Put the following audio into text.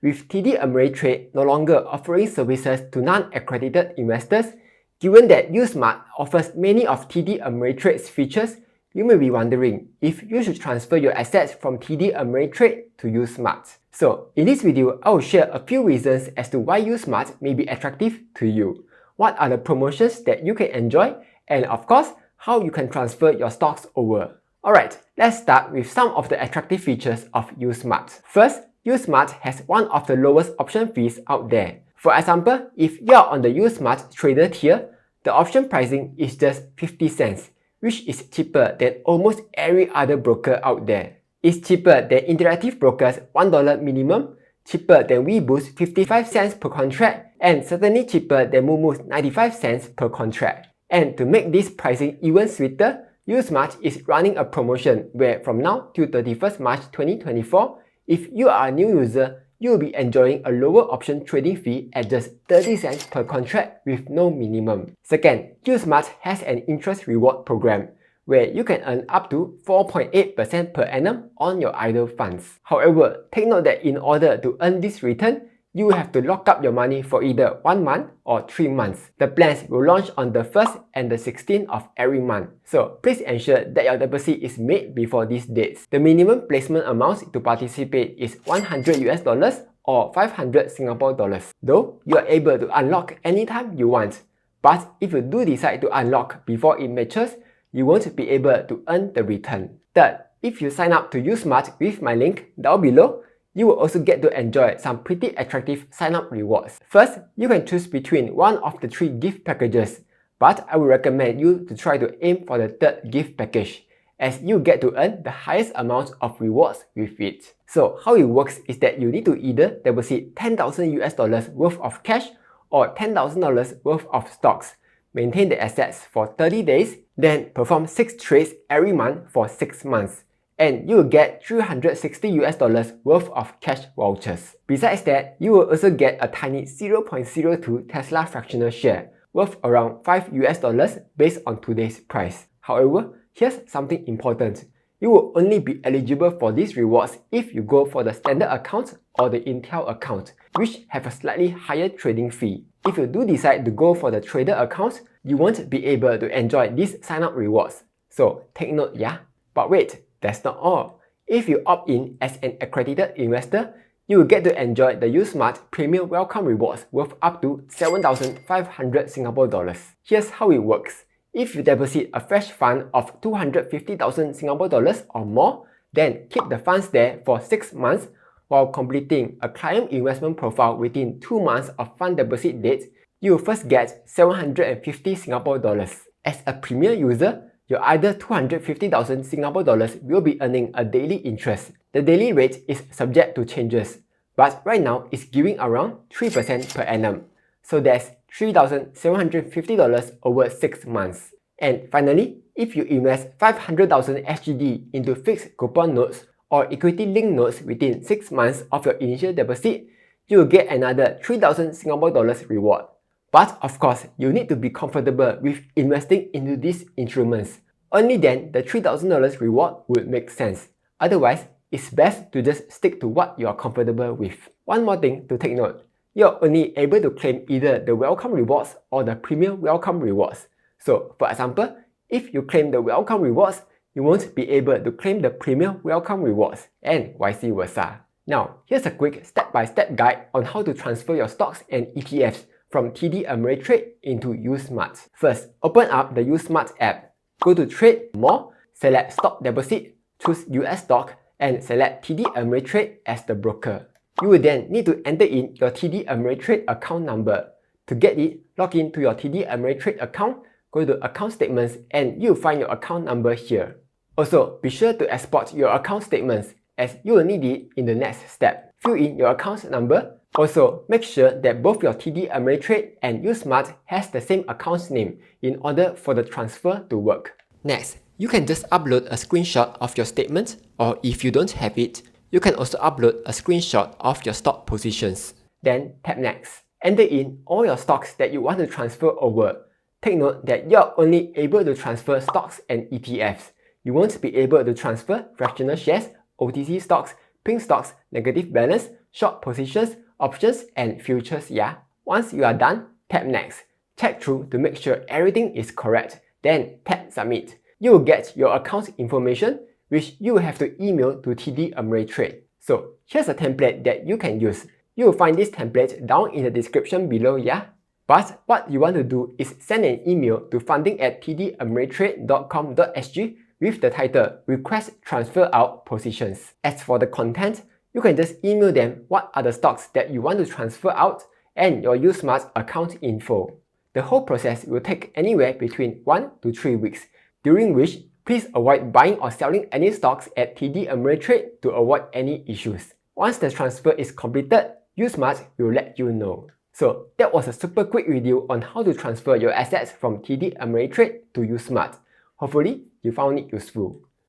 With TD Ameritrade no longer offering services to non-accredited investors, given that uSMART offers many of TD Ameritrade's features, you may be wondering if you should transfer your assets from TD Ameritrade to uSMART. So, in this video, I will share a few reasons as to why uSMART may be attractive to you. What are the promotions that you can enjoy, and of course, how you can transfer your stocks over. Alright, let's start with some of the attractive features of uSMART. First, uSMART has one of the lowest option fees out there. For example, if you are on the uSMART trader tier, the option pricing is just 50 cents, which is cheaper than almost every other broker out there. It's cheaper than Interactive Brokers' $1 minimum, cheaper than Webull's 55 cents per contract, and certainly cheaper than Mumu's 95 cents per contract. And to make this pricing even sweeter, uSMART is running a promotion where from now till 31st March 2024, if you are a new user, you will be enjoying a lower option trading fee at just 30 cents per contract with no minimum. Second, uSMART has an interest reward program where you can earn up to 4.8% per annum on your idle funds. However, take note that in order to earn this return, you will have to lock up your money for either 1 month or 3 months. The plans will launch on the 1st and the 16th of every month. So please ensure that your deposit is made before these dates. The minimum placement amounts to participate is $100 or 500 Singapore dollars. Though you are able to unlock anytime you want. But if you do decide to unlock before it matures, you won't be able to earn the return. Third, if you sign up to uSMART with my link down below, you will also get to enjoy some pretty attractive sign-up rewards. First, you can choose between one of the 3 gift packages, but I would recommend you to try to aim for the 3rd gift package, as you get to earn the highest amount of rewards with it. So how it works is that you need to either deposit $10,000 worth of cash or $10,000 worth of stocks, maintain the assets for 30 days, then perform 6 trades every month for 6 months. And you will get $360 worth of cash vouchers. Besides that, you will also get a tiny 0.02 Tesla fractional share worth around $5 based on today's price. However, here's something important. You will only be eligible for these rewards if you go for the standard account or the Intel account, which have a slightly higher trading fee. If you do decide to go for the trader account, you won't be able to enjoy these sign-up rewards. So take note, yeah? But wait, that's not all. If you opt in as an accredited investor, you will get to enjoy the uSMART Premier Welcome Rewards worth up to 7,500 Singapore dollars. Here's how it works. If you deposit a fresh fund of 250,000 Singapore dollars or more, then keep the funds there for 6 months while completing a client investment profile within 2 months of fund deposit date, you will first get 750 Singapore dollars. As a Premier user, your other 250,000 Singapore dollars will be earning a daily interest. The daily rate is subject to changes, but right now it's giving around 3% per annum. So that's $3,750 over 6 months. And finally, if you invest 500,000 SGD into fixed coupon notes or equity-linked notes within 6 months of your initial deposit, you will get another 3,000 Singapore dollars reward. But of course, you need to be comfortable with investing into these instruments. Only then the $3,000 reward would make sense. Otherwise, it's best to just stick to what you are comfortable with. One more thing to take note. You're only able to claim either the Welcome Rewards or the Premier Welcome Rewards. So, for example, if you claim the Welcome Rewards, you won't be able to claim the Premier Welcome Rewards, and vice versa. Now, here's a quick step-by-step guide on how to transfer your stocks and ETFs from TD Ameritrade into uSMART. First, open up the uSMART app. Go to Trade, More, select Stock Deposit, choose US Stock, and select TD Ameritrade as the broker. You will then need to enter in your TD Ameritrade account number. To get it, log in to your TD Ameritrade account, go to Account Statements, and you'll find your account number here. Also, be sure to export your account statements as you will need it in the next step. Fill in your account number. Also, make sure that both your TD Ameritrade and uSMART has the same account name in order for the transfer to work. Next, you can just upload a screenshot of your statement, or if you don't have it, you can also upload a screenshot of your stock positions. Then tap Next. Enter in all your stocks that you want to transfer over. Take note that you're only able to transfer stocks and ETFs. You won't be able to transfer fractional shares, OTC stocks, pink stocks, negative balance, short positions, options, and futures. Yeah. Once you are done, tap Next. Check through to make sure everything is correct. Then tap Submit. You will get your account information, which you will have to email to TD Ameritrade. So here's a template that you can use. You will find this template down in the description below, yeah? But what you want to do is send an email to funding@tdameritrade.com.sg with the title Request Transfer Out Positions. As for the content, you can just email them what are the stocks that you want to transfer out and your uSMART account info. The whole process will take anywhere between 1 to 3 weeks, during which please avoid buying or selling any stocks at TD Ameritrade to avoid any issues. Once the transfer is completed, uSMART will let you know. So that was a super quick video on how to transfer your assets from TD Ameritrade to uSMART. Hopefully you found it useful.